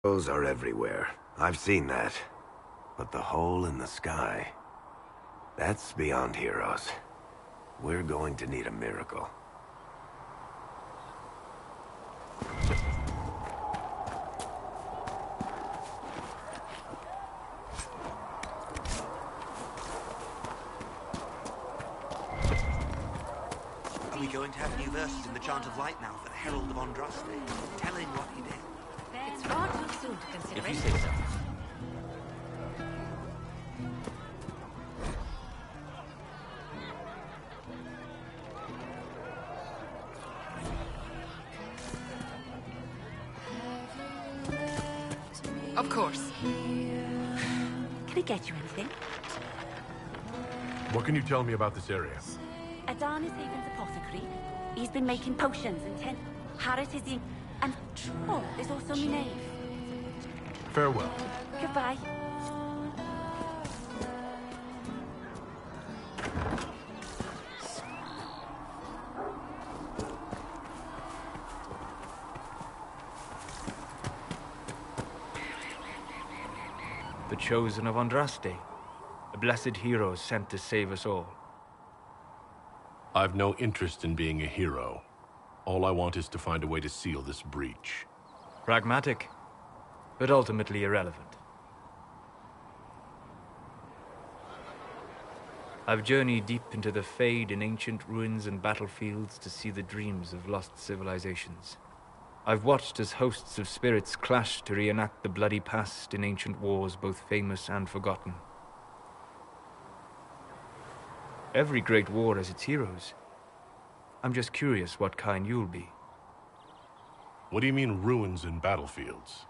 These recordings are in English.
Those are everywhere. I've seen that. But the hole in the sky... that's beyond heroes. We're going to need a miracle. Are we going to have new verses in the Chant of Light now for the Herald of Andraste? Telling what he did. It's far too soon to consider If you say so. Of course. Can I get you anything? What can you tell me about this area? Adan is Haven's apothecary. He's been making potions and Harris is in... And oh, there's also my name. Farewell. Goodbye. The chosen of Andraste. A blessed hero sent to save us all. I've no interest in being a hero. All I want is to find a way to seal this breach. Pragmatic, but ultimately irrelevant. I've journeyed deep into the Fade in ancient ruins and battlefields to see the dreams of lost civilizations. I've watched as hosts of spirits clash to reenact the bloody past in ancient wars both famous and forgotten. Every great war has its heroes. I'm just curious what kind you'll be. What do you mean, ruins and battlefields?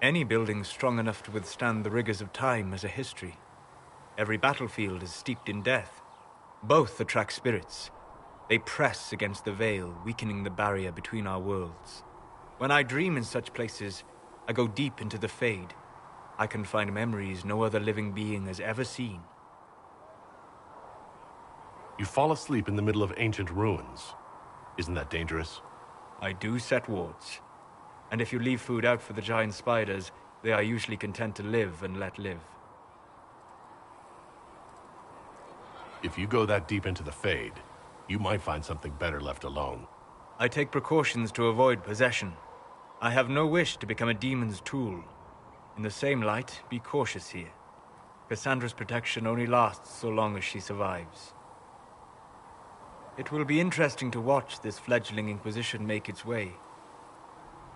Any building strong enough to withstand the rigors of time has a history. Every battlefield is steeped in death. Both attract spirits. They press against the veil, weakening the barrier between our worlds. When I dream in such places, I go deep into the Fade. I can find memories no other living being has ever seen. You fall asleep in the middle of ancient ruins. Isn't that dangerous? I do set wards. And if you leave food out for the giant spiders, they are usually content to live and let live. If you go that deep into the Fade, you might find something better left alone. I take precautions to avoid possession. I have no wish to become a demon's tool. In the same light, be cautious here. Cassandra's protection only lasts so long as she survives. It will be interesting to watch this fledgling Inquisition make its way.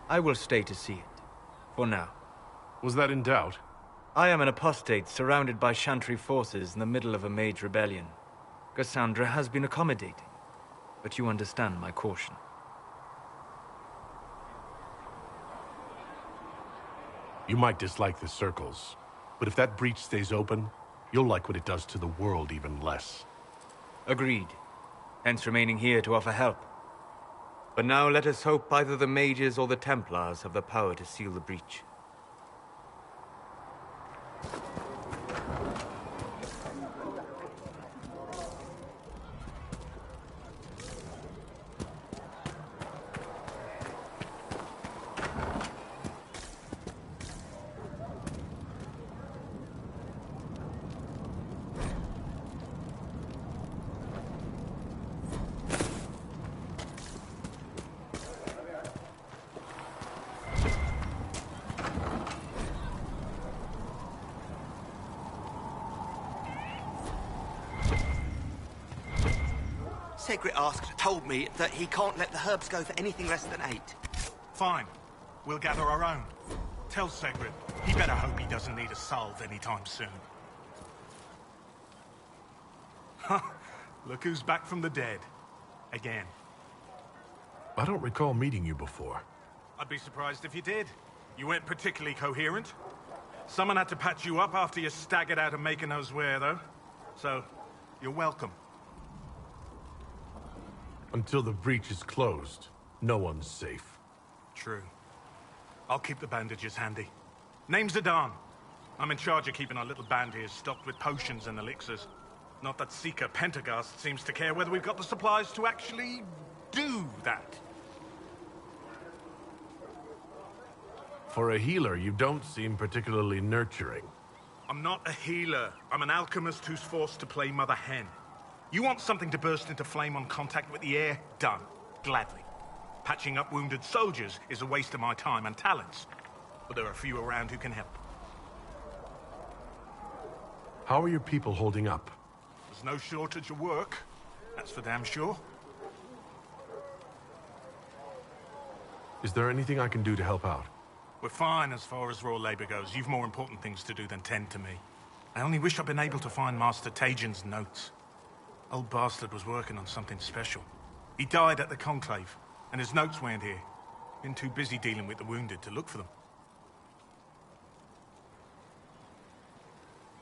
I will stay to see it, for now. Was that in doubt? I am an apostate surrounded by Chantry forces in the middle of a mage rebellion. Cassandra has been accommodating, but you understand my caution. You might dislike the circles, but if that breach stays open, you'll like what it does to the world even less. Agreed. Hence remaining here to offer help. But now let us hope either the mages or the Templars have the power to seal the breach. Segrit told me that he can't let the herbs go for anything less than 8. Fine. We'll gather our own. Tell Segrit, he better hope he doesn't need a salve anytime soon. Huh. Look who's back from the dead. Again. I don't recall meeting you before. I'd be surprised if you did. You weren't particularly coherent. Someone had to patch you up after you staggered out of making those wear, though. So, you're welcome. Until the breach is closed, no one's safe. True. I'll keep the bandages handy. Name's Adan. I'm in charge of keeping our little band here stocked with potions and elixirs. Not that Seeker Pentagast seems to care whether we've got the supplies to actually do that. For a healer, you don't seem particularly nurturing. I'm not a healer. I'm an alchemist who's forced to play Mother Hen. You want something to burst into flame on contact with the air? Done. Gladly. Patching up wounded soldiers is a waste of my time and talents. But there are a few around who can help. How are your people holding up? There's no shortage of work. That's for damn sure. Is there anything I can do to help out? We're fine as far as raw labor goes. You've more important things to do than tend to me. I only wish I'd been able to find Master Tajin's notes. Old bastard was working on something special. He died at the Conclave, and his notes weren't here. Been too busy dealing with the wounded to look for them.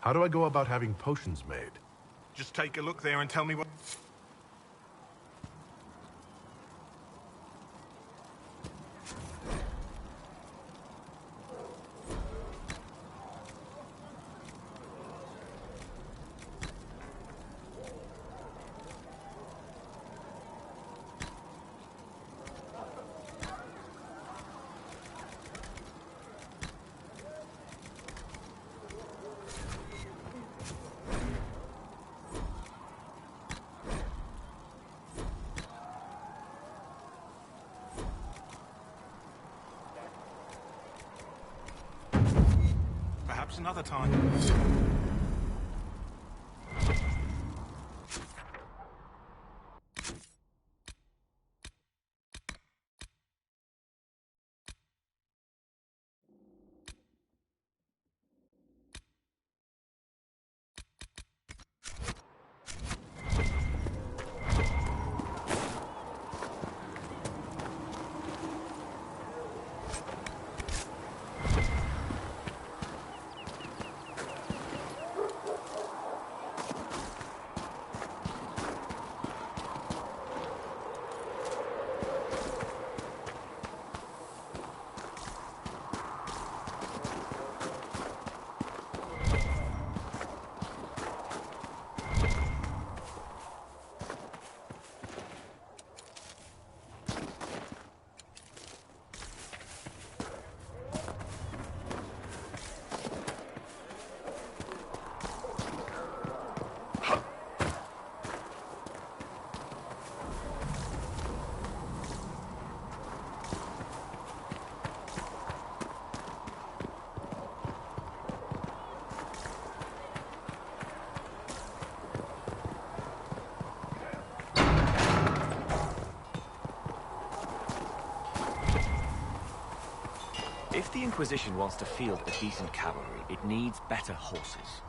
How do I go about having potions made? Just take a look there and tell me what... Perhaps another time. If the Inquisition wants to field a decent cavalry, it needs better horses.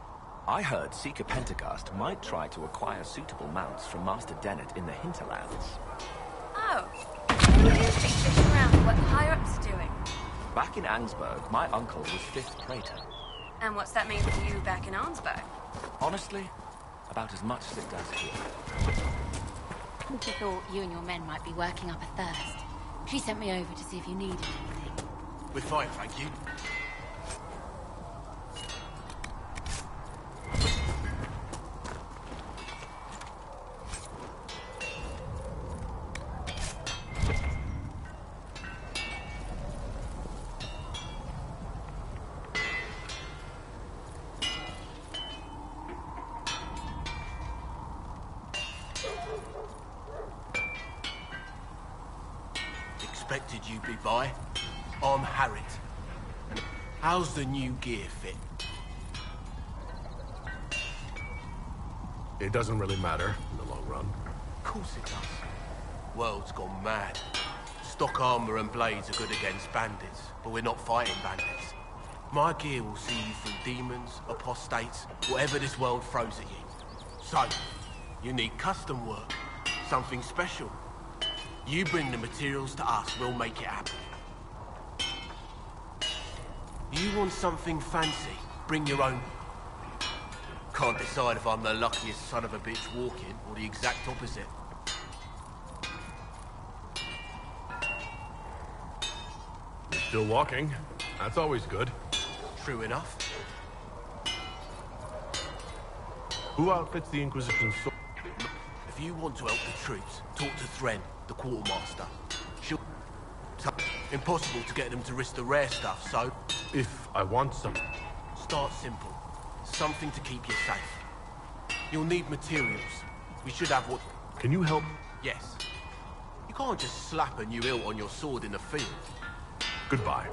I heard Seeker Pentecost might try to acquire suitable mounts from Master Dennett in the hinterlands. Oh, who do you think sitting around what the higher-ups are doing? Back in Angsburg, my uncle was 5th Praetor. And what's that mean for you back in Arnsberg? Honestly, about as much as it does here. I thought you and your men might be working up a thirst. She sent me over to see if you needed anything. We're fine, thank you. Expected you'd be by. I'm Harriet. How's the new gear fit? It doesn't really matter in the long run. Of course it does. World's gone mad. Stock armor and blades are good against bandits, but we're not fighting bandits. My gear will see you through demons, apostates, whatever this world throws at you. So, you need custom work, something special. You bring the materials to us, we'll make it happen. You want something fancy? Bring your own. Can't decide if I'm the luckiest son of a bitch walking or the exact opposite. You're still walking. That's always good. True enough. Who outfits the Inquisition sword? If you want to help the troops, talk to Thren, the quartermaster. She'll So, impossible to get them to risk the rare stuff, so... If I want some... Start simple. Something to keep you safe. You'll need materials. We should have what... Can you help? Yes. You can't just slap a new hilt on your sword in the field. Goodbye.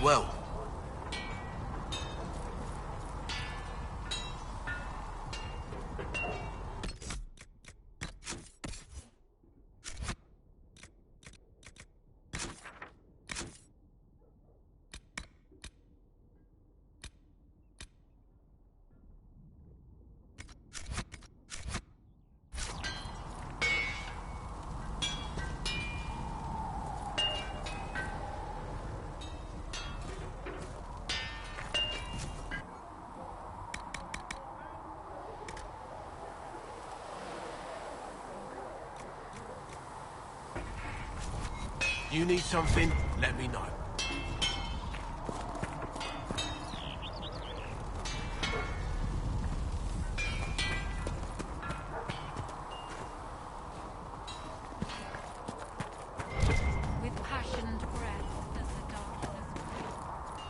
well. You need something, let me know. With passioned breath does the darkness breathe.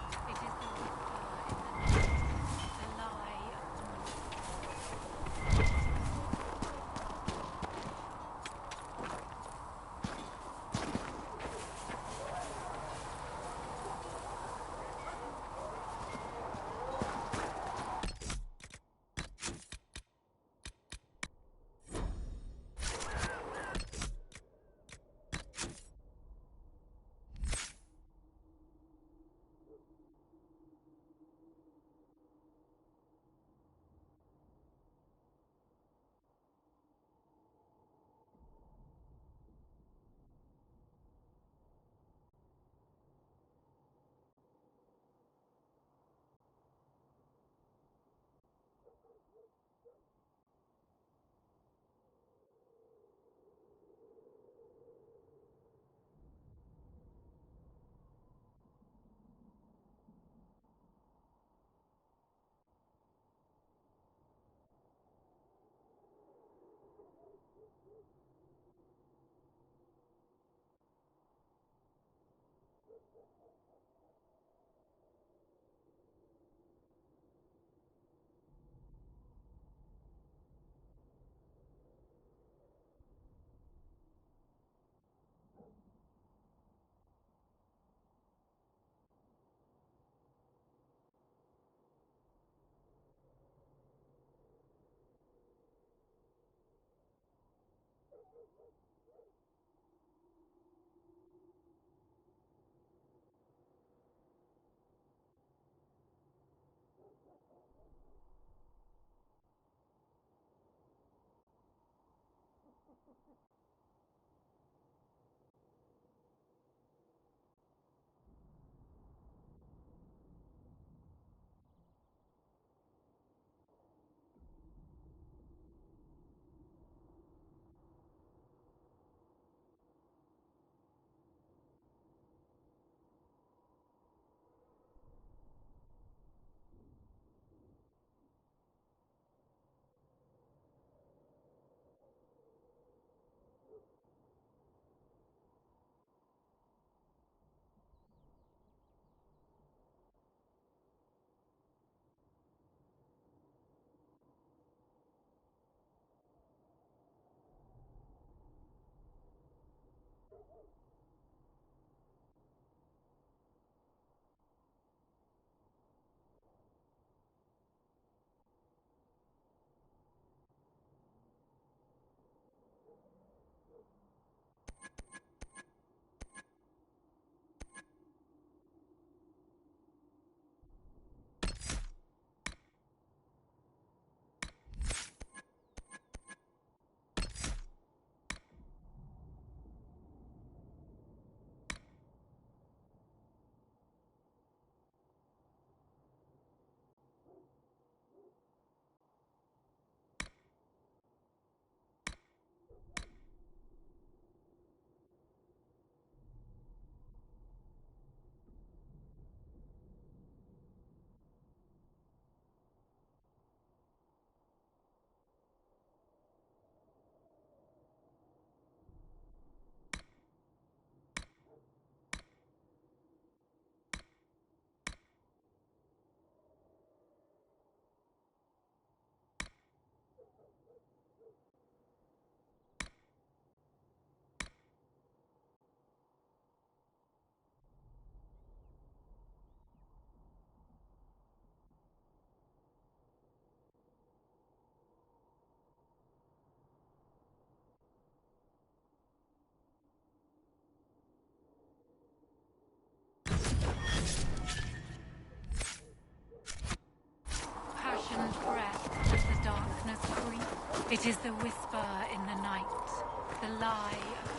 It is the whisper in the night, the lie of the It is the whisper in the night, the lie of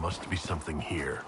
must be something here.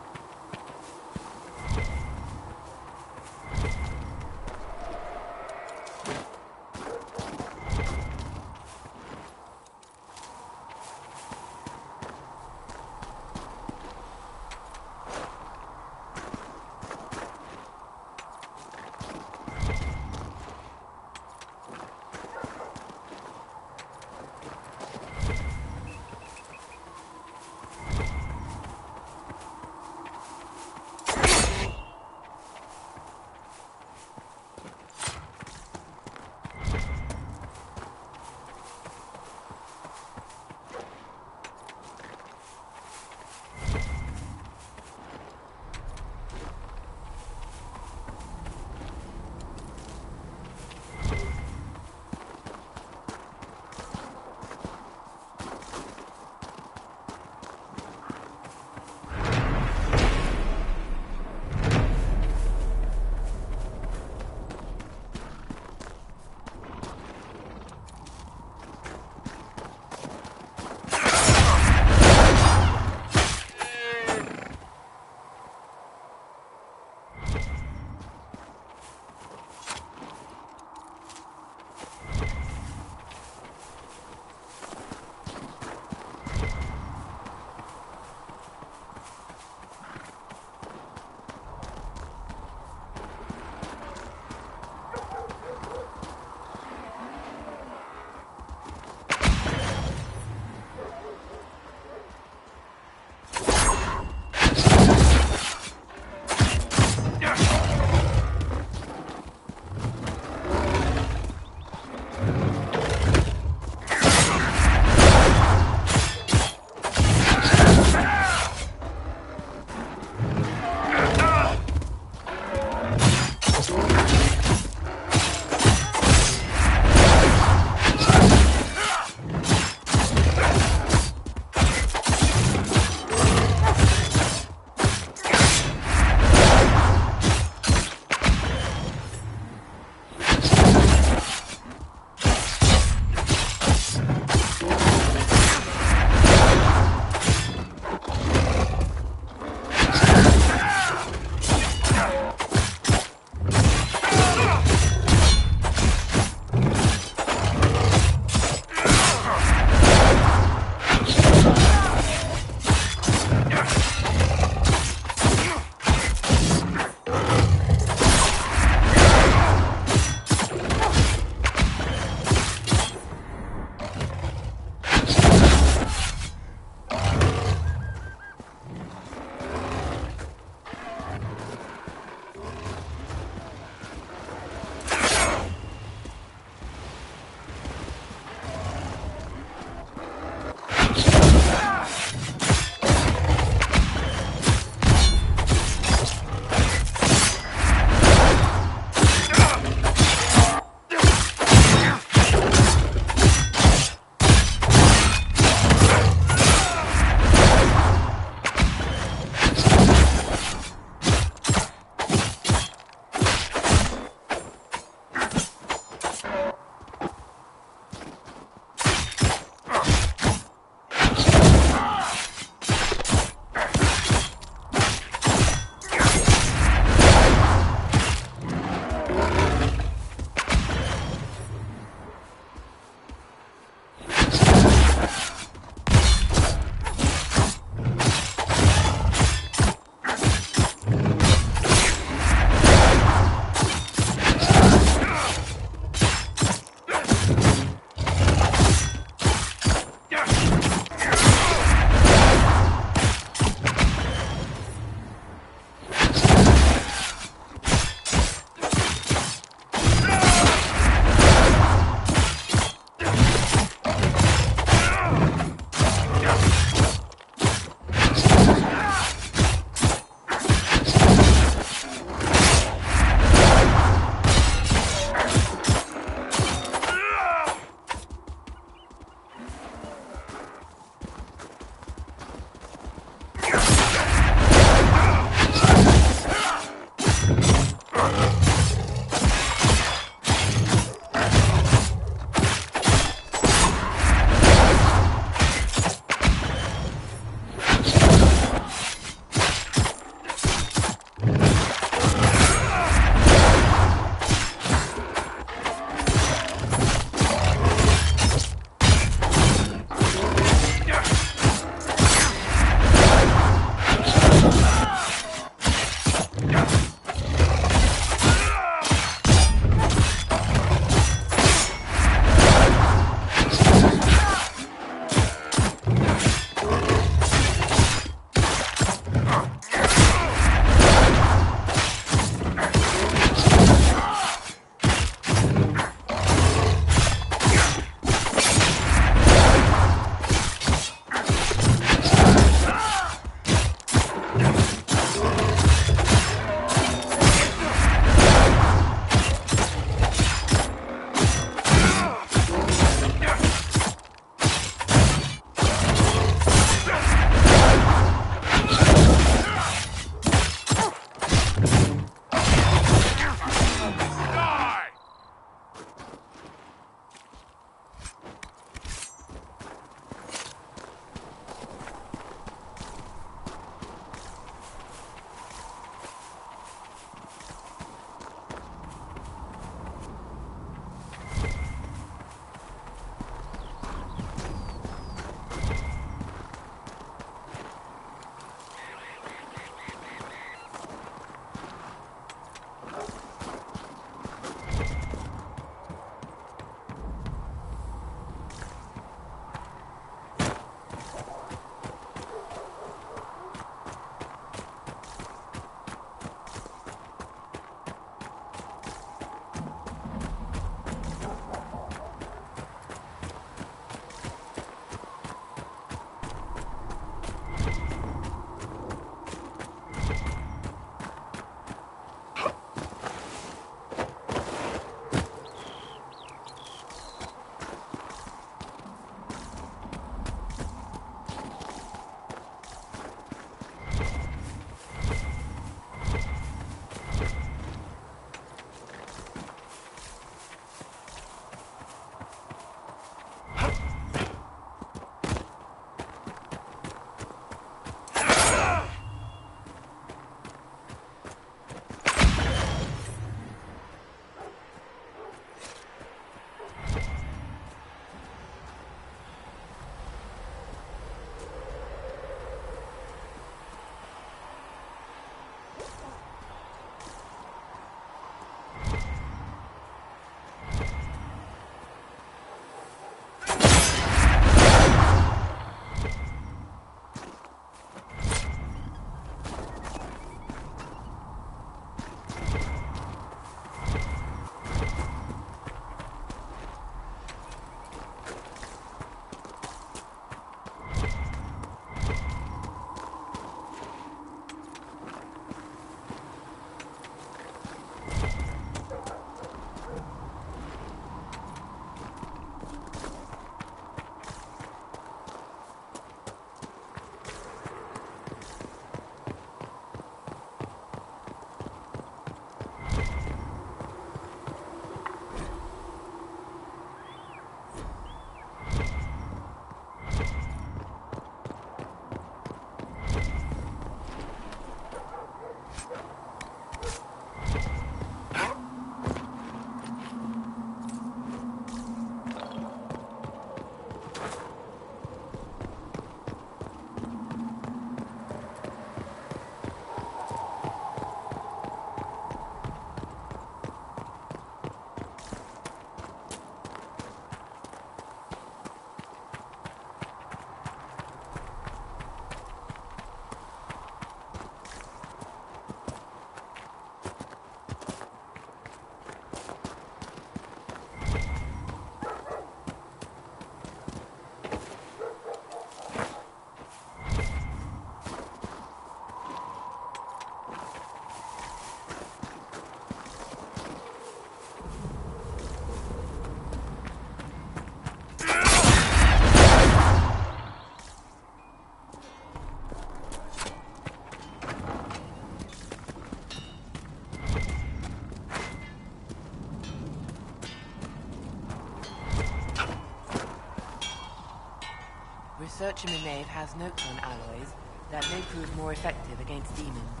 Research in the nave has notes on alloys that may prove more effective against demons.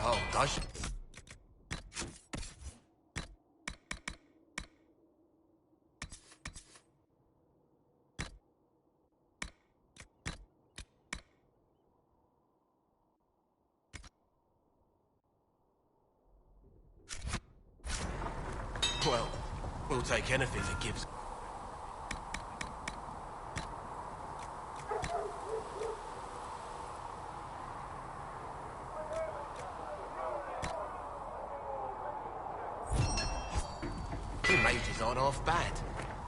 Oh, does Well, we'll take anything that gives. You mages aren't half bad.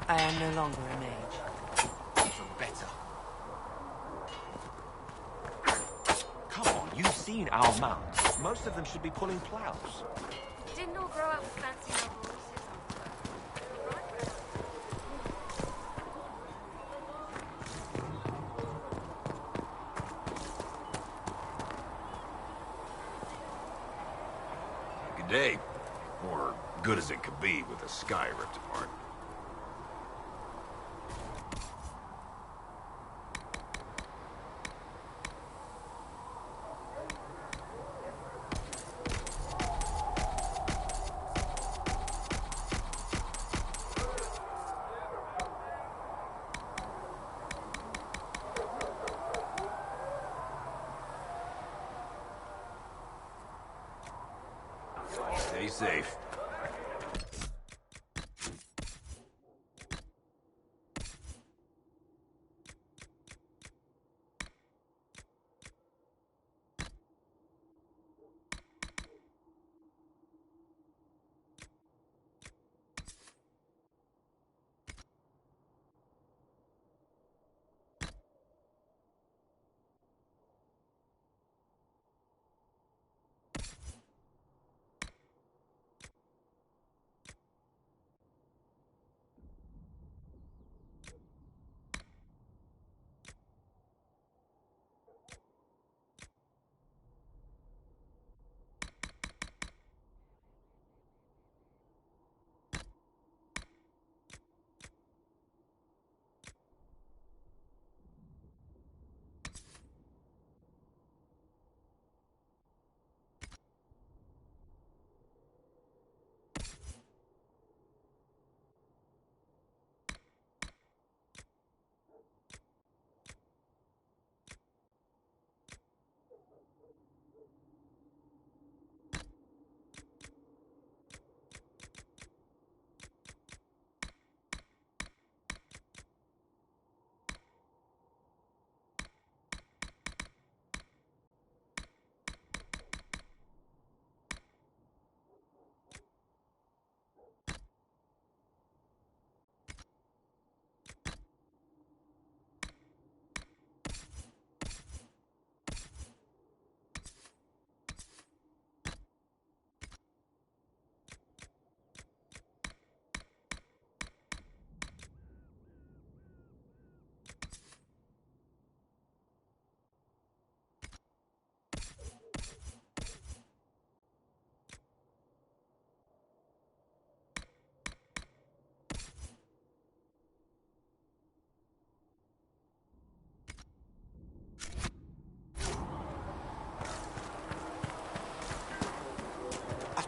I am no longer a mage. Even better. Come on, you've seen our mounts. Most of them should be pulling plows. Didn't all grow up with fancy noble horses, Uncle. Right? Good day. Or good as it could be with the sky ripped apart. Stay safe.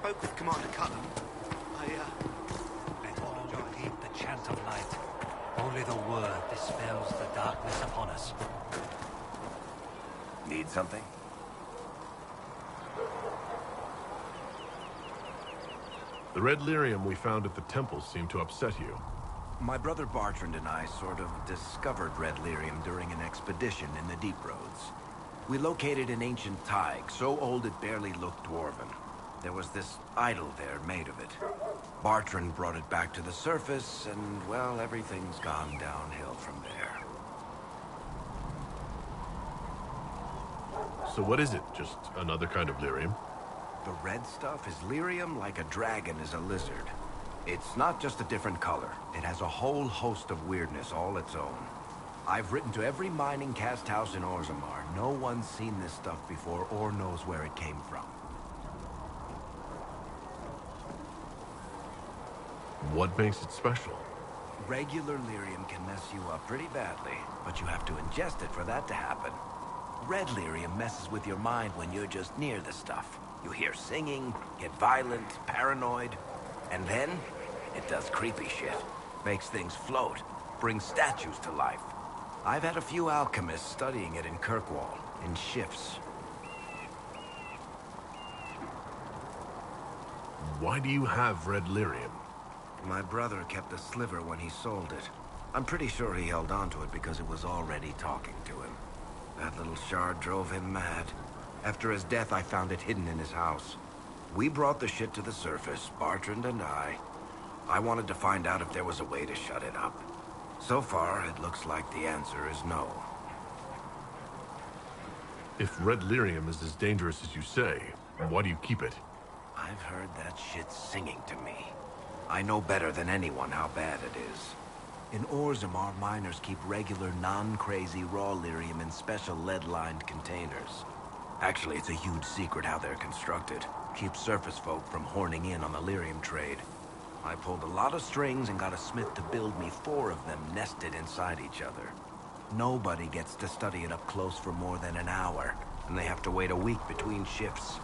spoke with Commander Cullen. Let all repeat the chant of light. Only the word dispels the darkness upon us. Need something? The red lyrium we found at the temple seemed to upset you. My brother Bartrand and I sort of discovered red lyrium during an expedition in the Deep Roads. We located an ancient Tig, so old it barely looked dwarven. There was this idol there made of it. Bartrand brought it back to the surface, and, well, everything's gone downhill from there. So what is it? Just another kind of lyrium? The red stuff is lyrium like a dragon is a lizard. It's not just a different color. It has a whole host of weirdness all its own. I've written to every mining cast house in Orzammar. No one's seen this stuff before or knows where it came from. What makes it special? Regular lyrium can mess you up pretty badly, but you have to ingest it for that to happen. Red lyrium messes with your mind when you're just near the stuff. You hear singing, get violent, paranoid, and then it does creepy shit. Makes things float, brings statues to life. I've had a few alchemists studying it in Kirkwall, in shifts. Why do you have red lyrium? My brother kept a sliver when he sold it. I'm pretty sure he held on to it because it was already talking to him. That little shard drove him mad. After his death, I found it hidden in his house. We brought the shit to the surface, Bartrand and I. I wanted to find out if there was a way to shut it up. So far, it looks like the answer is no. If red lyrium is as dangerous as you say, why do you keep it? I've heard that shit singing to me. I know better than anyone how bad it is. In Orzammar, miners keep regular, non-crazy raw lyrium in special lead-lined containers. Actually, it's a huge secret how they're constructed. Keeps surface folk from horning in on the lyrium trade. I pulled a lot of strings and got a smith to build me 4 of them nested inside each other. Nobody gets to study it up close for more than an hour, and they have to wait a week between shifts.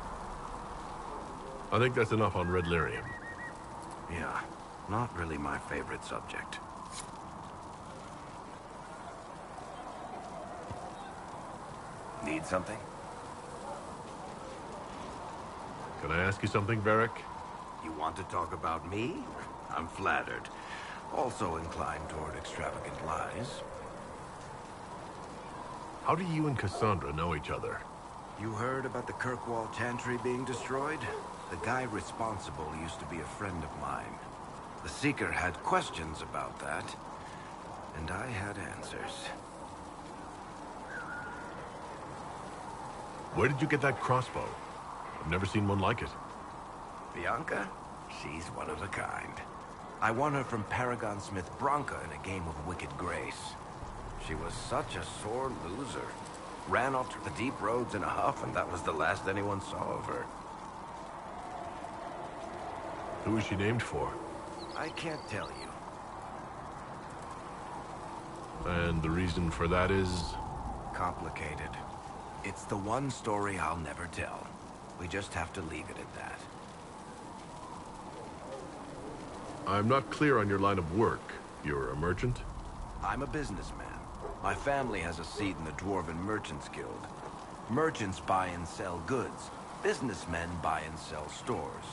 I think that's enough on red lyrium. Yeah, not really my favorite subject. Need something? Can I ask you something, Varric? You want to talk about me? I'm flattered. Also inclined toward extravagant lies. How do you and Cassandra know each other? You heard about the Kirkwall Chantry being destroyed? The guy responsible used to be a friend of mine. The Seeker had questions about that, and I had answers. Where did you get that crossbow? I've never seen one like it. Bianca? She's one of a kind. I won her from Paragon Smith Bronca in a game of Wicked Grace. She was such a sore loser. Ran off to the Deep Roads in a huff, and that was the last anyone saw of her. Who is she named for? I can't tell you. And the reason for that is? Complicated. It's the one story I'll never tell. We just have to leave it at that. I'm not clear on your line of work. You're a merchant? I'm a businessman. My family has a seat in the Dwarven Merchants Guild. Merchants buy and sell goods. Businessmen buy and sell stores.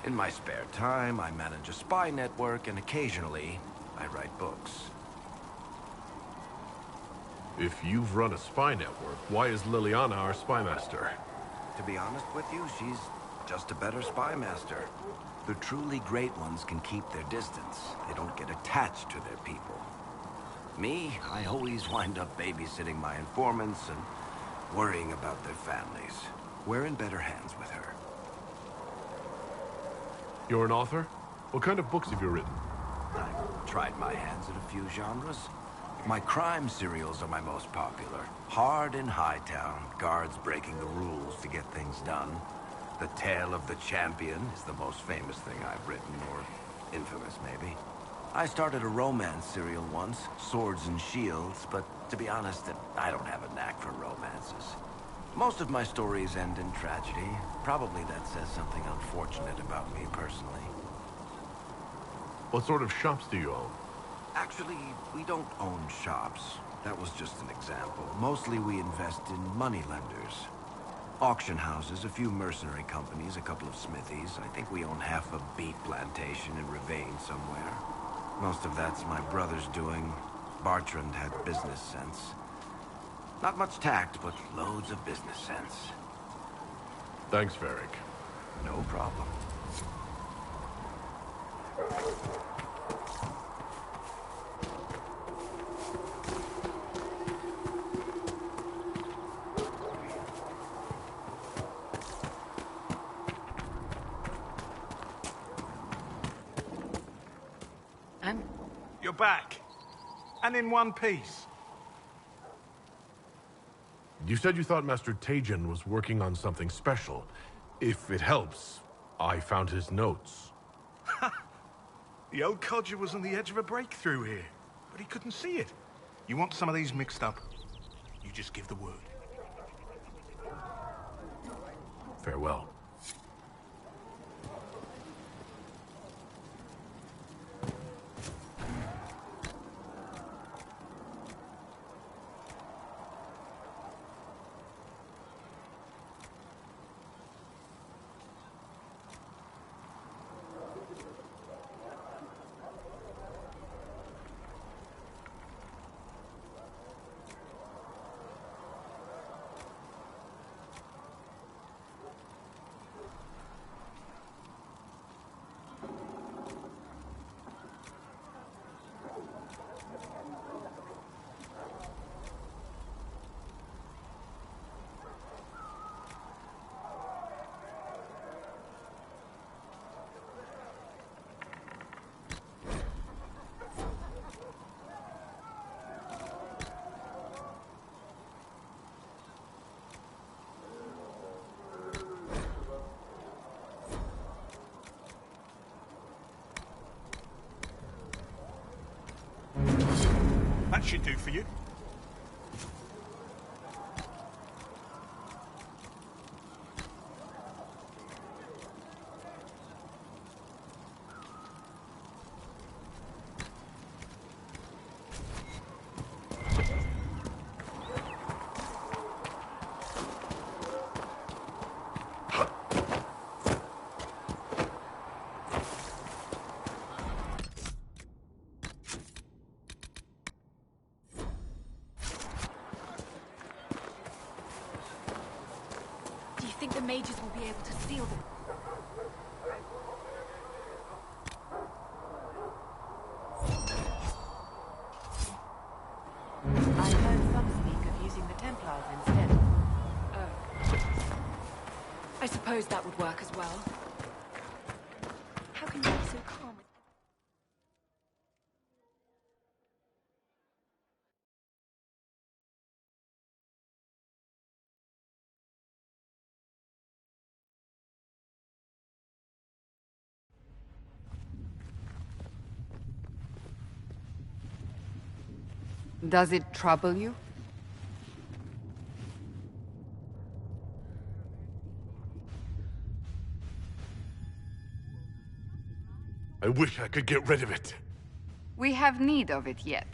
In my spare time, I manage a spy network, and occasionally, I write books. If you've run a spy network, why is Liliana our spy master? To be honest with you, she's just a better spy master. The truly great ones can keep their distance. They don't get attached to their people. Me, I always wind up babysitting my informants and worrying about their families. We're in better hands with her. You're an author? What kind of books have you written? I've tried my hands at a few genres. My crime serials are my most popular. Hard in Hightown, guards breaking the rules to get things done. The Tale of the Champion is the most famous thing I've written, or infamous maybe. I started a romance serial once, Swords and Shields, but to be honest, I don't have a knack for romances. Most of my stories end in tragedy. Probably that says something unfortunate about me personally. What sort of shops do you own? Actually, we don't own shops. That was just an example. Mostly we invest in money lenders. Auction houses, a few mercenary companies, a couple of smithies. I think we own half a beet plantation in Ravane somewhere. Most of that's my brother's doing. Bartrand had business sense. Not much tact, but loads of business sense. Thanks, Varric. No problem. You're back. And in one piece. You said you thought Master Tejan was working on something special. If it helps, I found his notes. The old codger was on the edge of a breakthrough here, but he couldn't see it. You want some of these mixed up? You just give the word. Farewell. That should do for you. Do you think the mages will be able to seal them? I heard some speak of using the Templars instead. Oh. I suppose that would work as well. How can you be so calm? Does it trouble you? I wish I could get rid of it. We have need of it yet.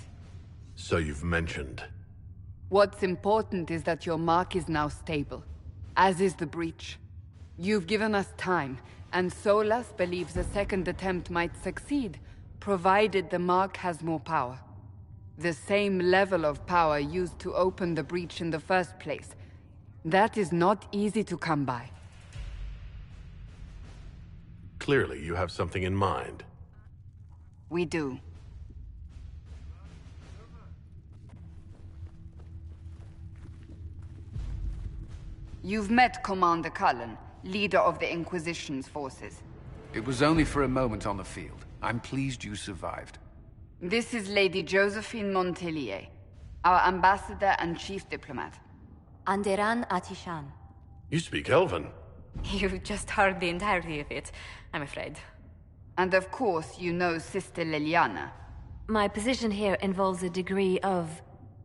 So you've mentioned. What's important is that your mark is now stable, as is the breach. You've given us time, and Solas believes a second attempt might succeed, provided the mark has more power. The same level of power used to open the breach in the first place. That is not easy to come by. Clearly, you have something in mind. We do. You've met Commander Cullen, leader of the Inquisition's forces. It was only for a moment on the field. I'm pleased you survived. This is Lady Josephine Montelier, our ambassador and chief diplomat. Anderan Atishan. You speak Elven. You've just heard the entirety of it, I'm afraid. And of course, you know Sister Liliana. My position here involves a degree of...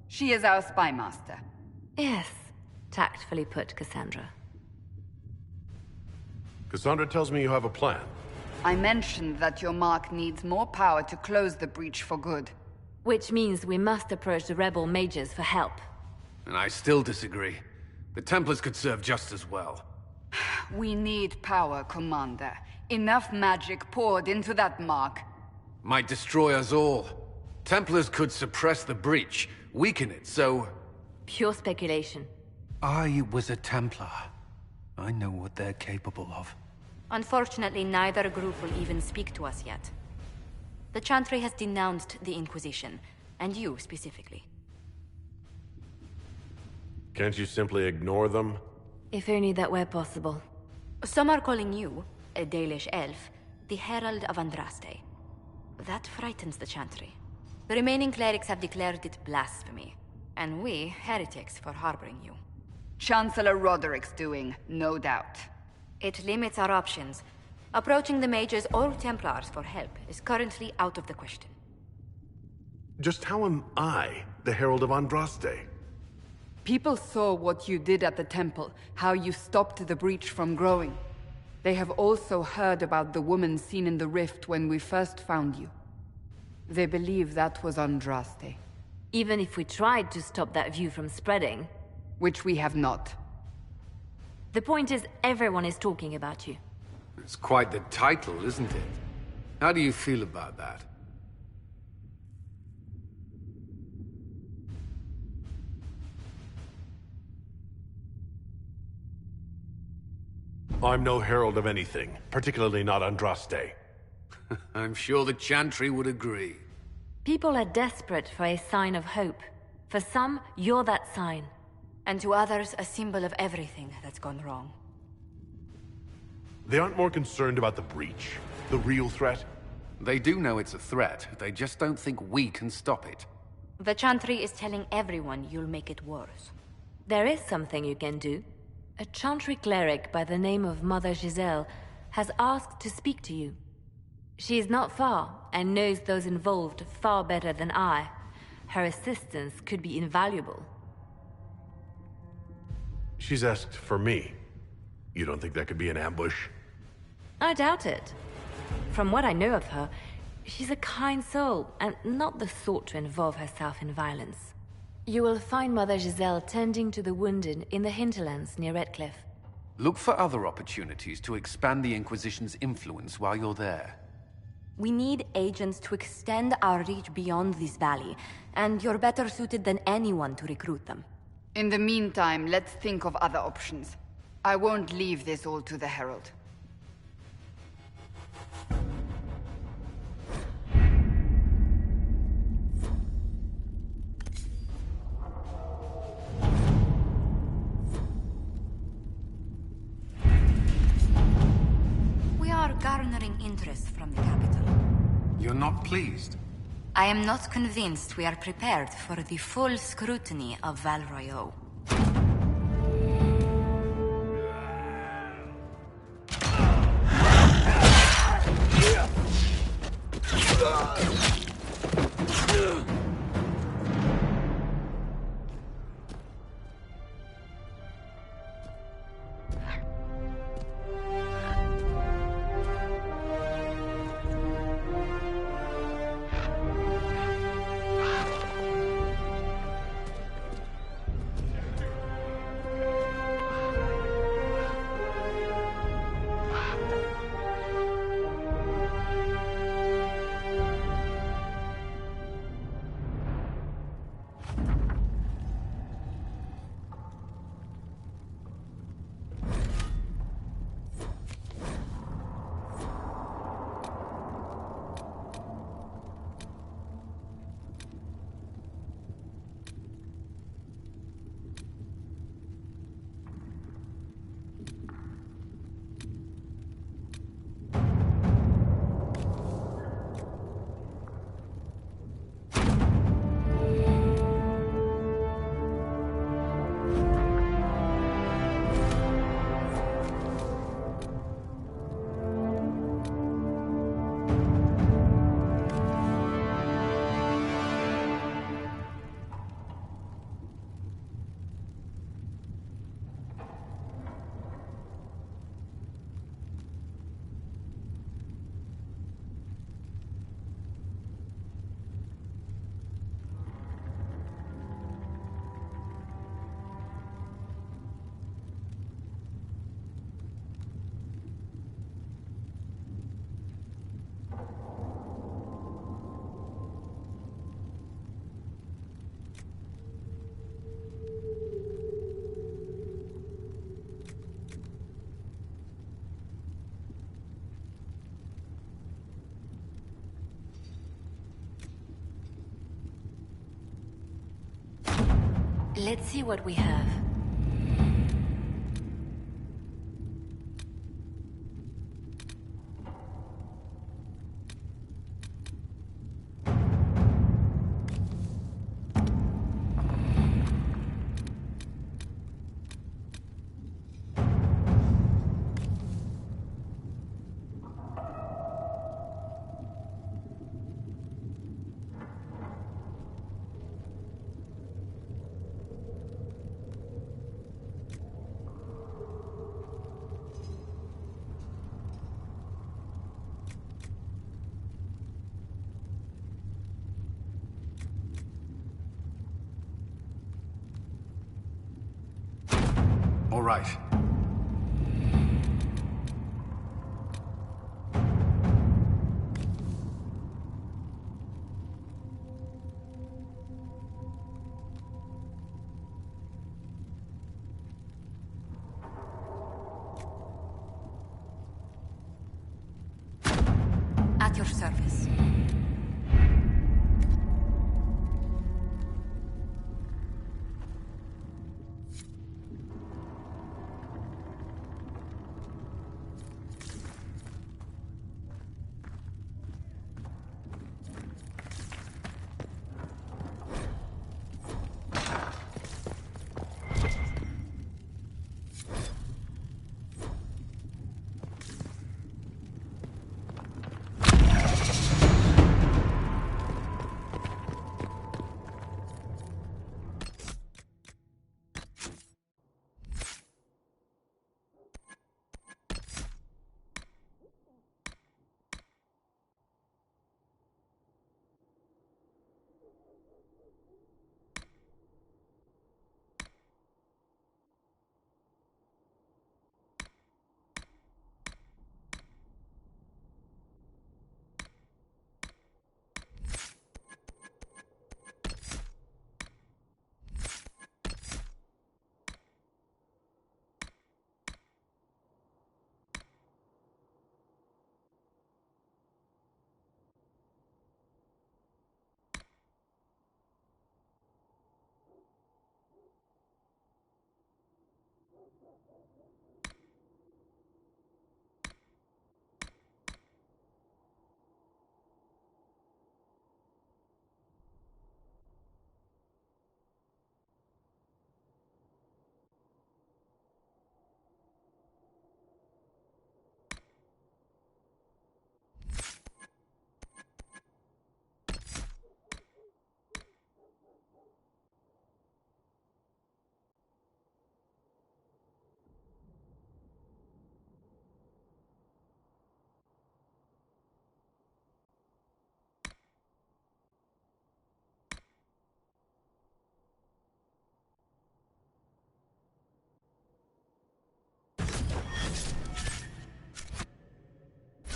She is our spy master. Yes. Tactfully put, Cassandra. Cassandra tells me you have a plan. I mentioned that your mark needs more power to close the breach for good. Which means we must approach the rebel mages for help. And I still disagree. The Templars could serve just as well. We need power, Commander. Enough magic poured into that mark. Might destroy us all. Templars could suppress the breach, weaken it, so... Pure speculation. I was a Templar. I know what they're capable of. Unfortunately, neither group will even speak to us yet. The Chantry has denounced the Inquisition, and you specifically. Can't you simply ignore them? If only that were possible. Some are calling you, a Dalish elf, the Herald of Andraste. That frightens the Chantry. The remaining clerics have declared it blasphemy, and we, heretics, for harboring you. Chancellor Roderick's doing, no doubt. It limits our options. Approaching the mages or Templars for help is currently out of the question. Just how am I the Herald of Andraste? People saw what you did at the temple, how you stopped the breach from growing. They have also heard about the woman seen in the rift when we first found you. They believe that was Andraste. Even if we tried to stop that view from spreading... Which we have not. The point is, everyone is talking about you. It's quite the title, isn't it? How do you feel about that? I'm no herald of anything, particularly not Andraste. I'm sure the Chantry would agree. People are desperate for a sign of hope. For some, you're that sign. And to others, a symbol of everything that's gone wrong. They aren't more concerned about the breach, the real threat? They do know it's a threat, they just don't think we can stop it. The Chantry is telling everyone you'll make it worse. There is something you can do. A Chantry cleric by the name of Mother Giselle has asked to speak to you. She is not far, and knows those involved far better than I. Her assistance could be invaluable. She's asked for me. You don't think that could be an ambush? I doubt it. From what I know of her, she's a kind soul, and not the sort to involve herself in violence. You will find Mother Giselle tending to the wounded in the hinterlands near Redcliffe. Look for other opportunities to expand the Inquisition's influence while you're there. We need agents to extend our reach beyond this valley, and you're better suited than anyone to recruit them. In the meantime, let's think of other options. I won't leave this all to the Herald. We are garnering interest from the capital. You're not pleased? I am not convinced we are prepared for the full scrutiny of Val Royeaux. Let's see what we have. All right. At your service.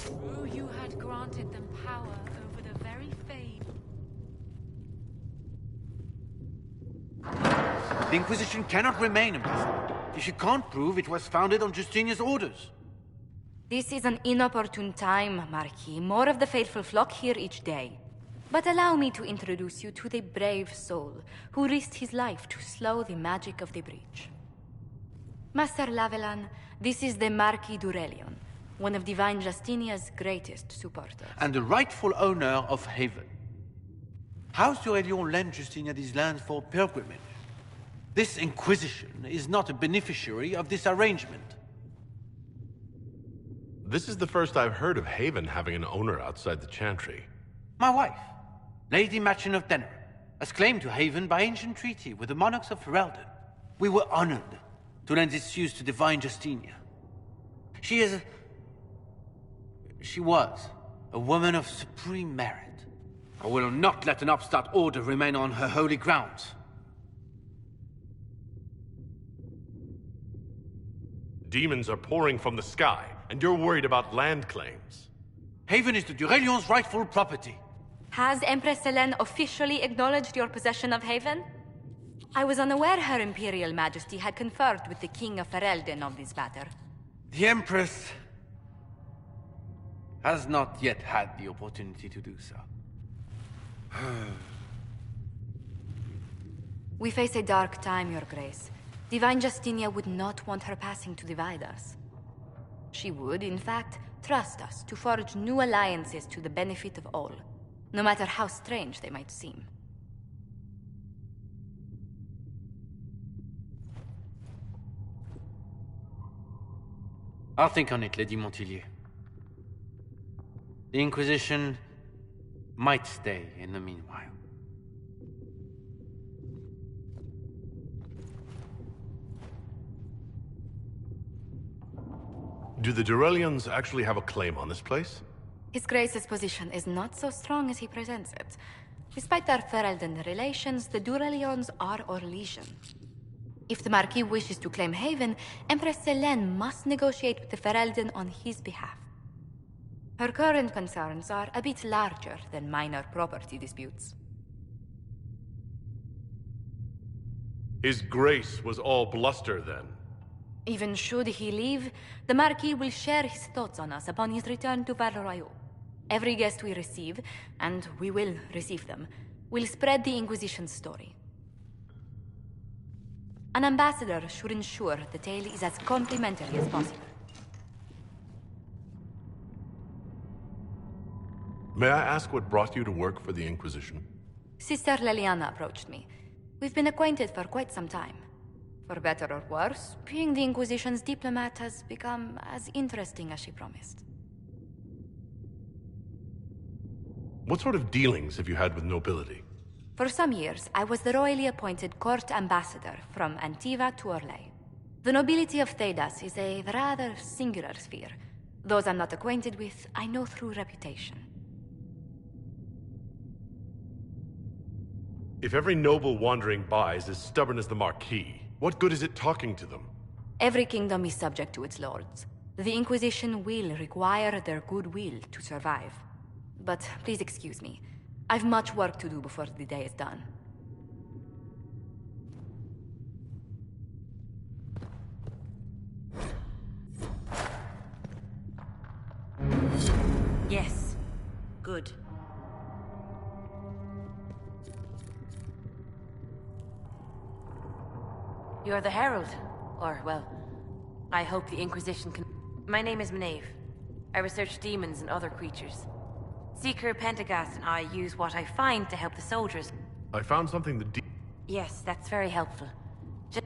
Oh, you had granted them power over the very fate. The Inquisition cannot remain imprisoned if you can't prove it was founded on Justinian's orders. This is an inopportune time, Marquis. More of the faithful flock here each day. But allow me to introduce you to the brave soul who risked his life to slow the magic of the breach. Master Lavelan, this is the Marquis d'Aurelion, one of Divine Justinia's greatest supporters. And the rightful owner of Haven. House d'Aurelion lent Justinia these lands for pilgrimage. This Inquisition is not a beneficiary of this arrangement. This is the first I've heard of Haven having an owner outside the Chantry. My wife, Lady Machin of Denner, has claimed to Haven by ancient treaty with the monarchs of Ferelden. We were honored to lend its use to Divine Justinia. She was a woman of supreme merit. I will not let an upstart order remain on her holy grounds. Demons are pouring from the sky, and you're worried about land claims. Haven is the d'Aurelion's rightful property. Has Empress Selene officially acknowledged your possession of Haven? I was unaware Her Imperial Majesty had conferred with the King of Ferelden on this matter. The Empress has not yet had the opportunity to do so. We face a dark time, Your Grace. Divine Justinia would not want her passing to divide us. She would, in fact, trust us to forge new alliances to the benefit of all, no matter how strange they might seem. I'll think on it, Lady Montillier. The Inquisition might stay in the meanwhile. Do the Durelians actually have a claim on this place? His Grace's position is not so strong as he presents it. Despite their Ferelden relations, the Durelions are our legion. If the Marquis wishes to claim Haven, Empress Selene must negotiate with the Ferelden on his behalf. Her current concerns are a bit larger than minor property disputes. His Grace was all bluster, then. Even should he leave, the Marquis will share his thoughts on us upon his return to Val Royeaux. Every guest we receive, and we will receive them, will spread the Inquisition's story. An ambassador should ensure the tale is as complimentary as possible. May I ask what brought you to work for the Inquisition? Sister Leliana approached me. We've been acquainted for quite some time. For better or worse, being the Inquisition's diplomat has become as interesting as she promised. What sort of dealings have you had with nobility? For some years, I was the royally appointed court ambassador from Antiva to Orlais. The nobility of Thedas is a rather singular sphere. Those I'm not acquainted with, I know through reputation. If every noble wandering by is as stubborn as the Marquis, what good is it talking to them? Every kingdom is subject to its lords. The Inquisition will require their goodwill to survive. But please excuse me. I've much work to do before the day is done. Yes. Good. You're the Herald. Or, well, I hope the Inquisition can... My name is Maeve. I research demons and other creatures. Seeker, Pentagast, and I use what I find to help the soldiers. I found something that... Yes, that's very helpful. Just...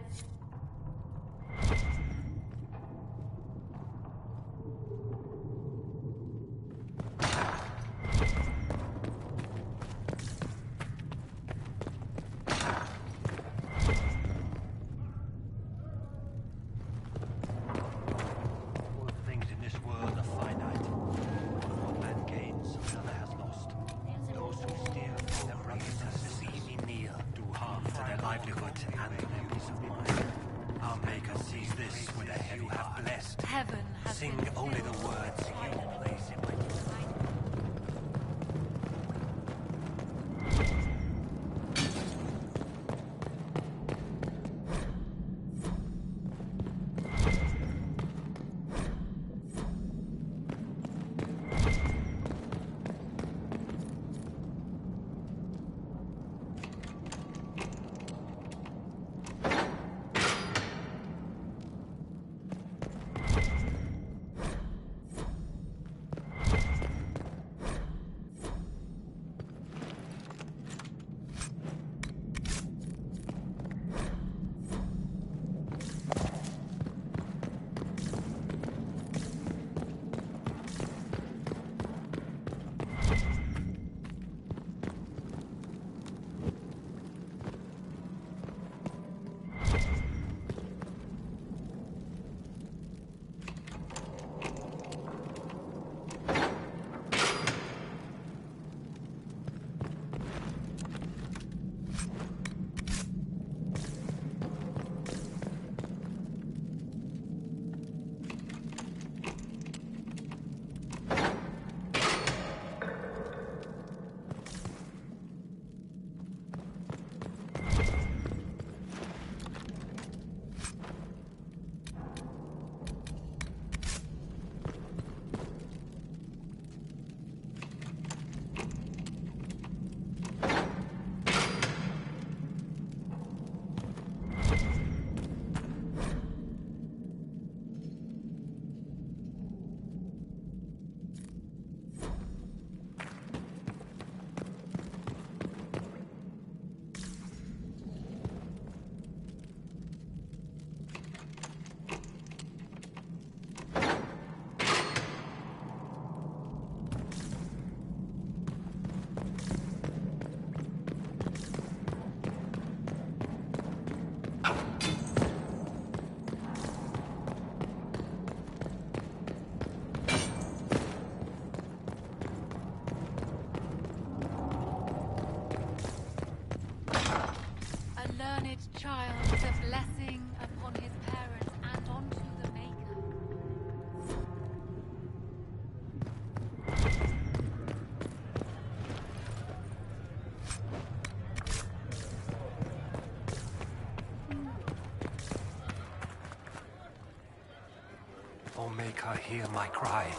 Oh, make her hear my cry.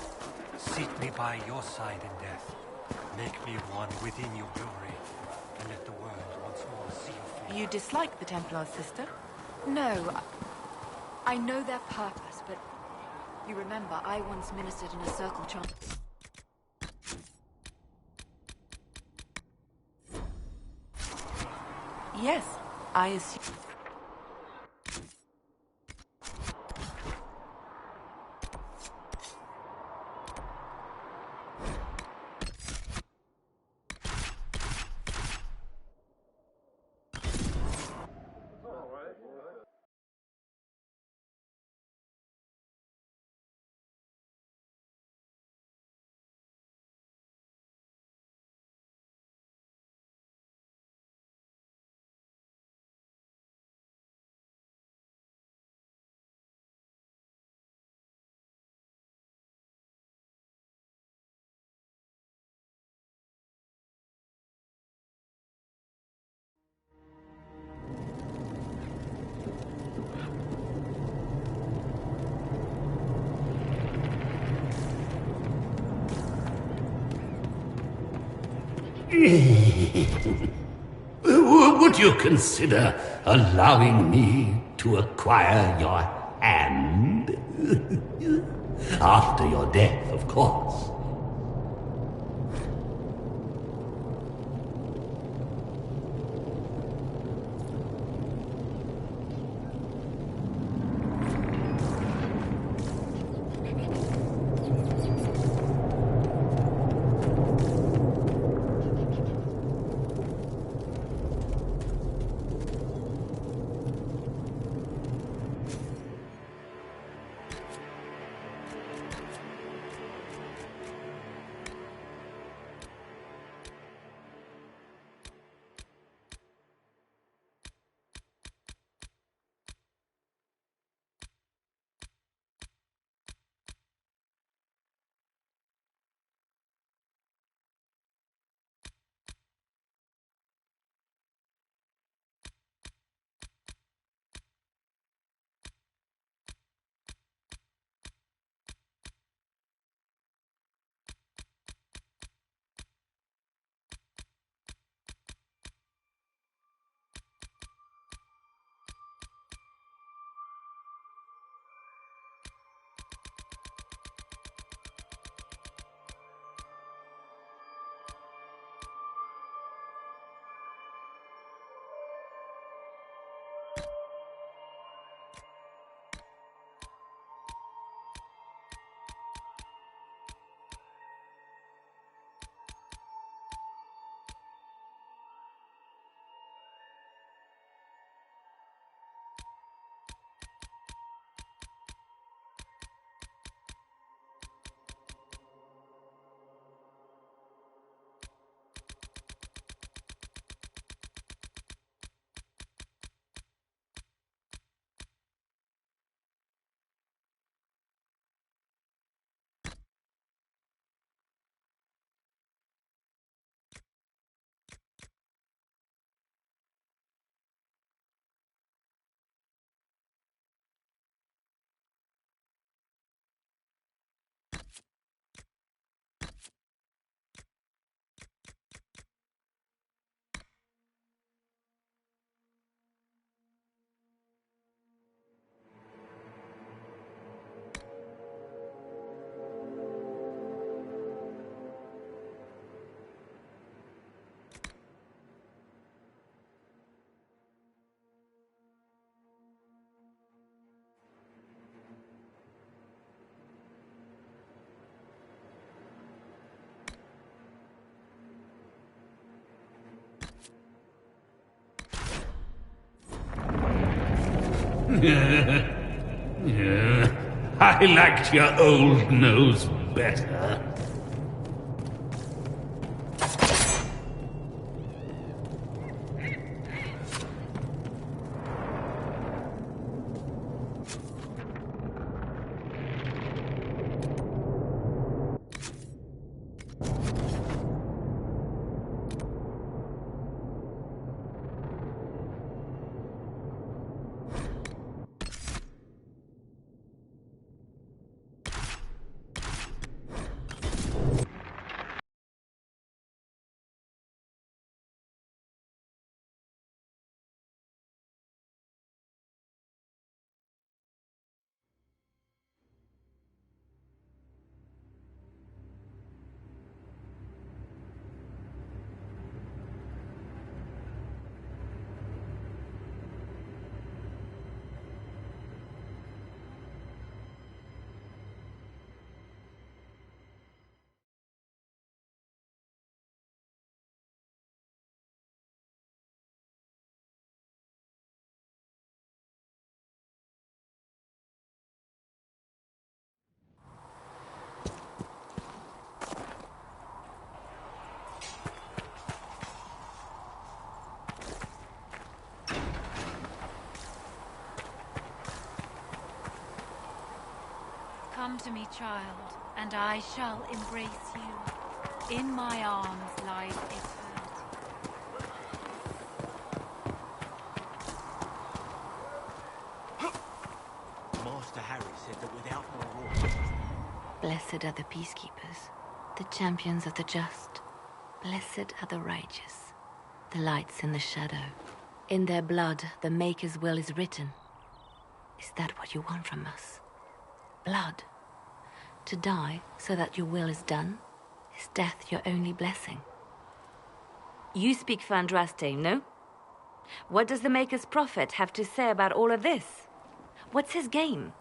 Seat me by your side in death. Make me one within your glory, and let the world once more see your face. You dislike the Templars, sister? No. I know their purpose, but you remember I once ministered in a circle chant. Yes, I assume. Would you consider allowing me to acquire your hand? After your death, of course. I liked your old nose better. Come to me, child, and I shall embrace you. In my arms lies eternity. Master Harry said that without more rules... Blessed are the peacekeepers, the champions of the just. Blessed are the righteous, the lights in the shadow. In their blood, the Maker's will is written. Is that what you want from us? Blood? To die so that your will is done? Is death your only blessing? You speak for Andraste, no? What does the Maker's prophet have to say about all of this? What's his game?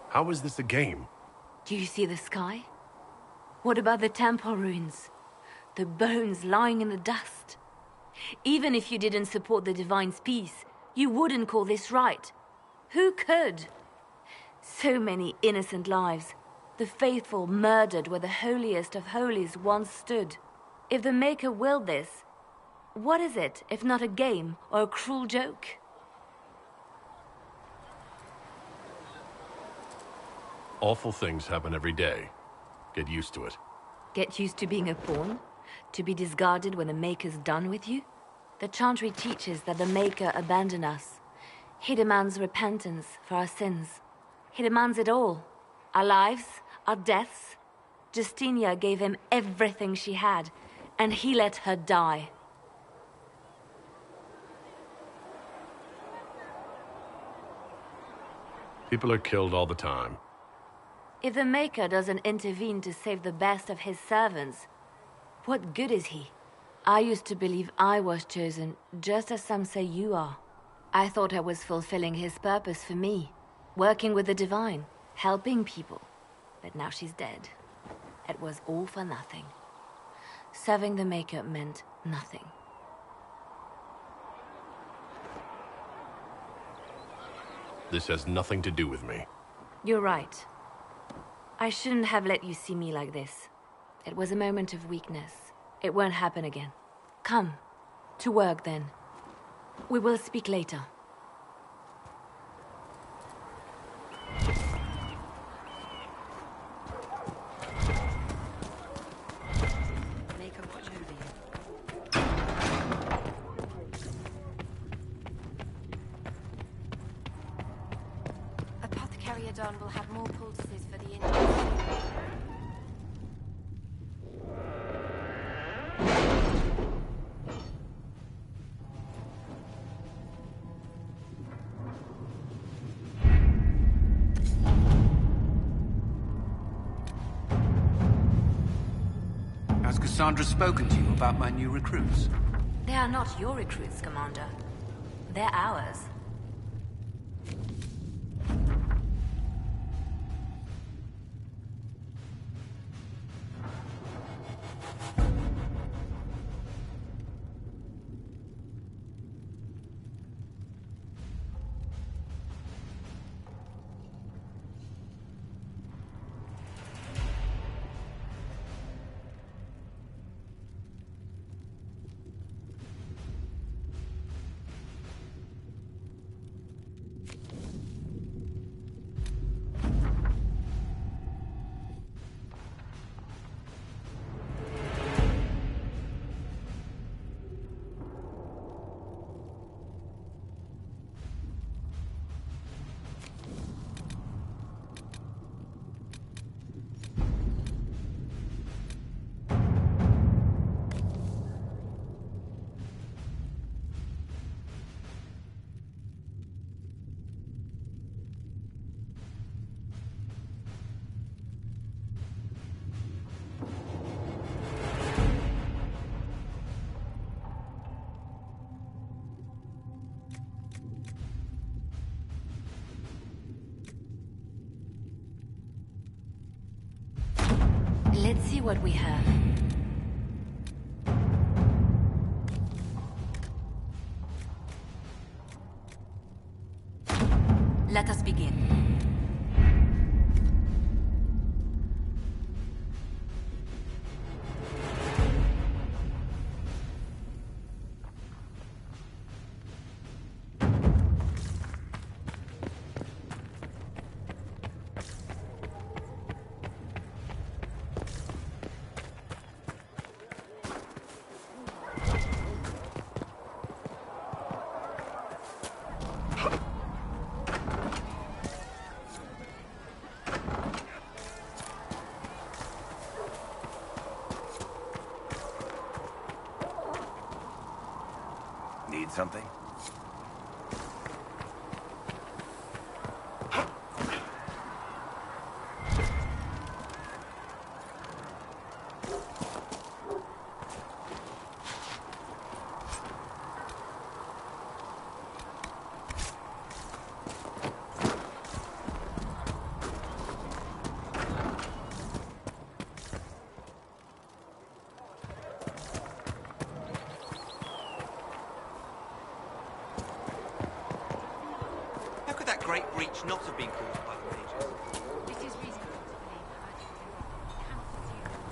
How is this a game? Do you see the sky? What about the temple ruins? The bones lying in the dust? Even if you didn't support the Divine's peace, you wouldn't call this right. Who could? So many innocent lives. The faithful murdered where the holiest of holies once stood. If the Maker willed this, what is it if not a game or a cruel joke? Awful things happen every day. Get used to it. Get used to being a pawn? To be discarded when the Maker's done with you? The Chantry teaches that the Maker abandoned us. He demands repentance for our sins. He demands it all. Our lives, our deaths. Justinia gave him everything she had, and he let her die. People are killed all the time. If the Maker doesn't intervene to save the best of his servants, what good is he? I used to believe I was chosen, just as some say you are. I thought I was fulfilling his purpose for me, working with the Divine, helping people. But now she's dead. It was all for nothing. Serving the Maker meant nothing. This has nothing to do with me. You're right. I shouldn't have let you see me like this. It was a moment of weakness. It won't happen again. Come. To work, then. We will speak later. Make her watch over you. Apothecary Adon will have more poultices for the injured. Has Cassandra spoken to you about my new recruits? They are not your recruits, Commander. They're ours. Let's see what we have. Let us begin. something? How could that great breach not have been caused by the mages? It is reasonable to believe Hades did wrong. Cannot pursue them.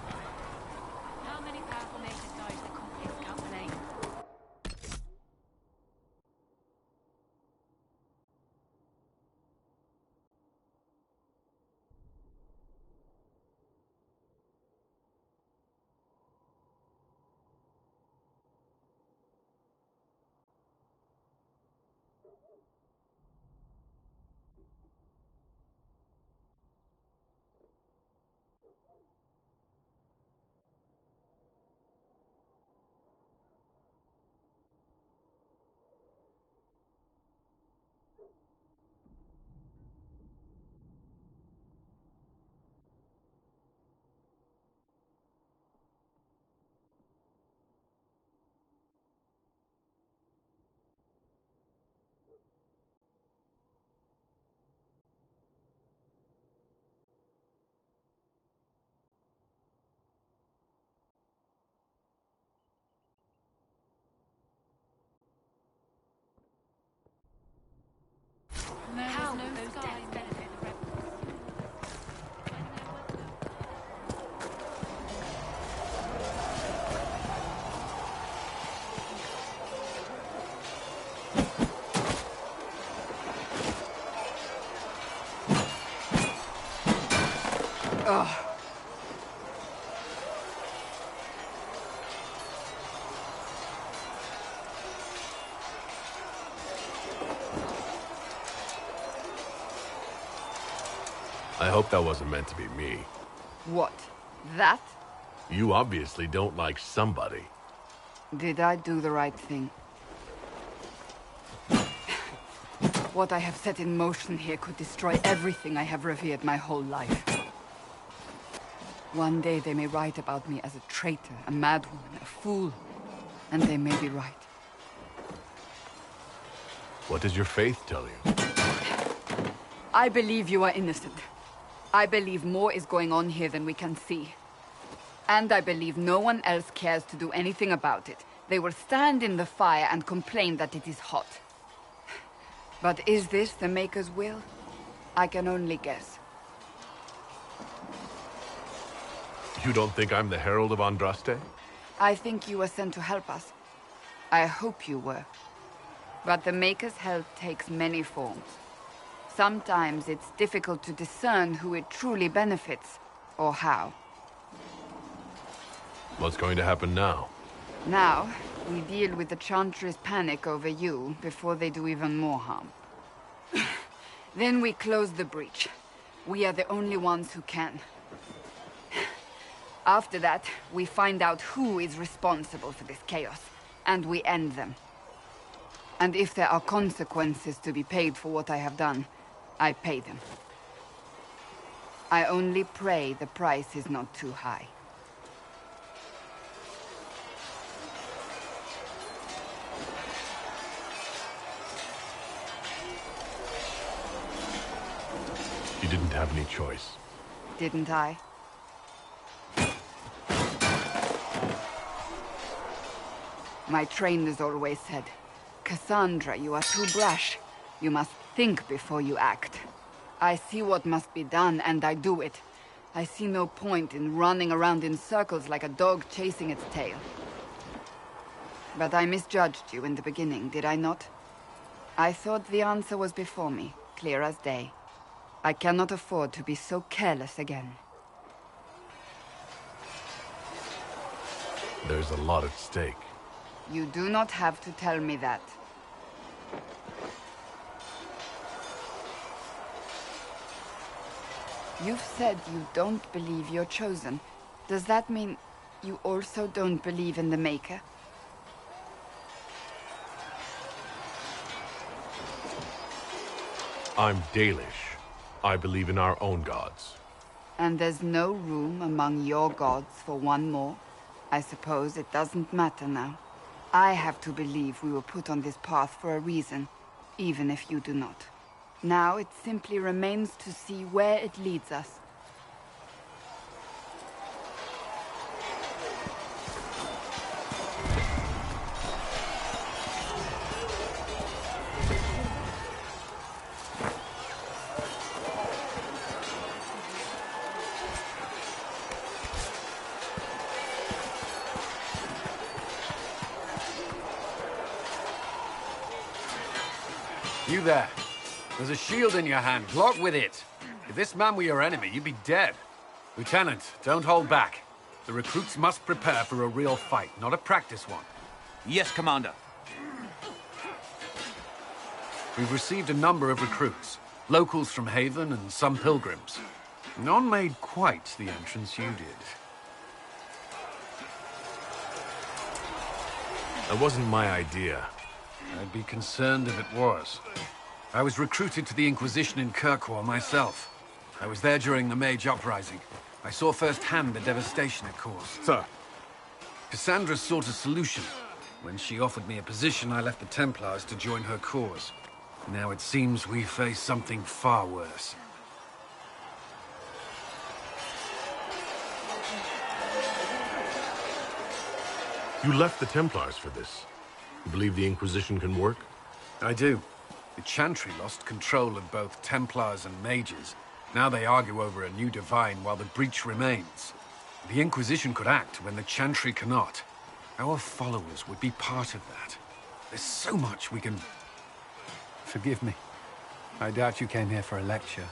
How many powerful mages guide the complex calculate? How will those deaths benefit the rebels? Ugh. I hope that wasn't meant to be me. What? That? You obviously don't like somebody. Did I do the right thing? What I have set in motion here could destroy everything I have revered my whole life. One day they may write about me as a traitor, a madwoman, a fool. And they may be right. What does your faith tell you? I believe you are innocent. I believe more is going on here than we can see. And I believe no one else cares to do anything about it. They will stand in the fire and complain that it is hot. But is this the Maker's will? I can only guess. You don't think I'm the Herald of Andraste? I think you were sent to help us. I hope you were. But the Maker's help takes many forms. Sometimes it's difficult to discern who it truly benefits, or how. What's going to happen now? Now, we deal with the Chantry's panic over you before they do even more harm. Then we close the breach. We are the only ones who can. After that, we find out who is responsible for this chaos, and we end them. And if there are consequences to be paid for what I have done, I pay them. I only pray the price is not too high. You didn't have any choice. Didn't I? My trainers always said, Cassandra, you are too brash. You must think before you act. I see what must be done, and I do it. I see no point in running around in circles like a dog chasing its tail. But I misjudged you in the beginning, did I not? I thought the answer was before me, clear as day. I cannot afford to be so careless again. There's a lot at stake. You do not have to tell me that. You've said you don't believe you're chosen. Does that mean you also don't believe in the Maker? I'm Dalish. I believe in our own gods. And there's no room among your gods for one more? I suppose it doesn't matter now. I have to believe we were put on this path for a reason, even if you do not. Now it simply remains to see where it leads us. You there. There's a shield in your hand. Block with it. If this man were your enemy, you'd be dead. Lieutenant, don't hold back. The recruits must prepare for a real fight, not a practice one. Yes, Commander. We've received a number of recruits. Locals from Haven and some pilgrims. None made quite the entrance you did. That wasn't my idea. I'd be concerned if it was. I was recruited to the Inquisition in Kirkwall myself. I was there during the Mage Uprising. I saw firsthand the devastation it caused. Sir. Cassandra sought a solution. When she offered me a position, I left the Templars to join her cause. Now it seems we face something far worse. You left the Templars for this. You believe the Inquisition can work? I do. The Chantry lost control of both Templars and Mages. Now they argue over a new divine while the breach remains. The Inquisition could act when the Chantry cannot. Our followers would be part of that. There's so much we can... Forgive me. I doubt you came here for a lecture.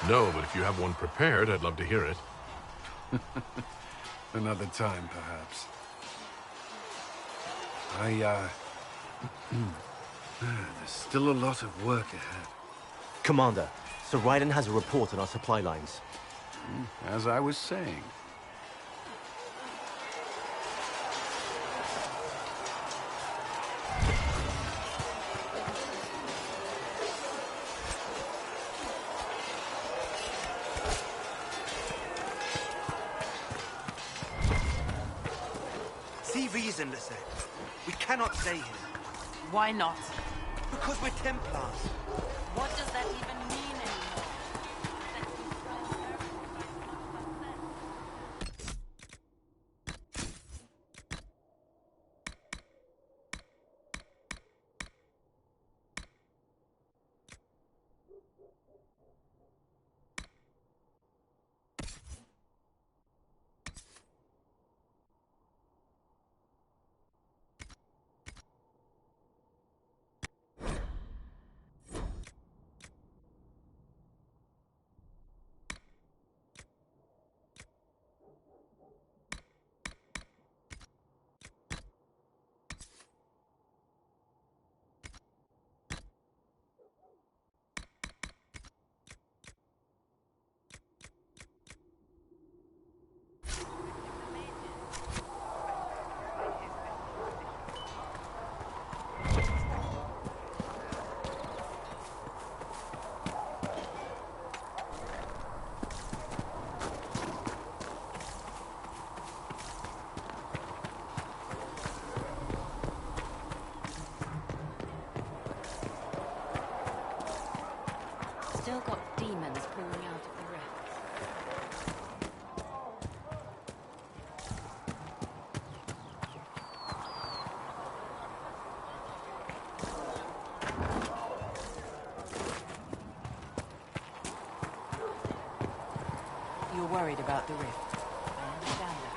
No, but if you have one prepared, I'd love to hear it. Another time, perhaps. There's still a lot of work ahead. Commander, Sir Raiden has a report on our supply lines. As I was saying. See reason, Lissette. We cannot stay here. Why not? Because we're Templars. What does that even mean anymore? Still got demons pouring out of the rift. You're worried about the rift. I understand that.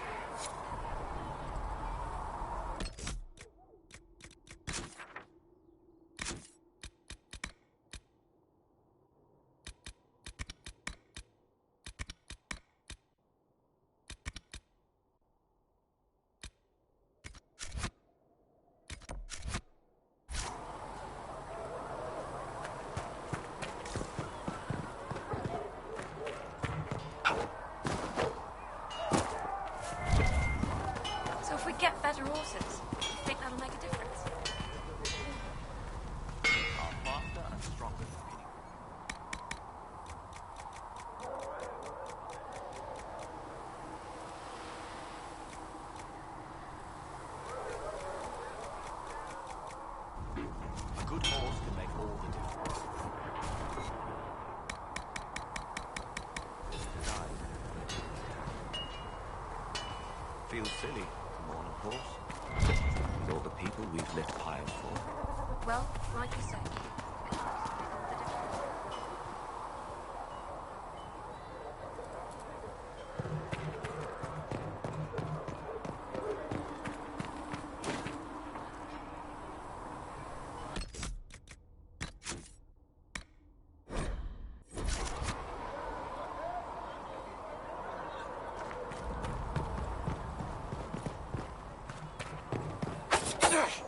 could get better horses. I think that'll make a difference. Are faster and stronger than me. A good horse can make all the difference. Feels silly to mourn a horse. With all the people we've lit pyres for. Well, like you say. Ugh!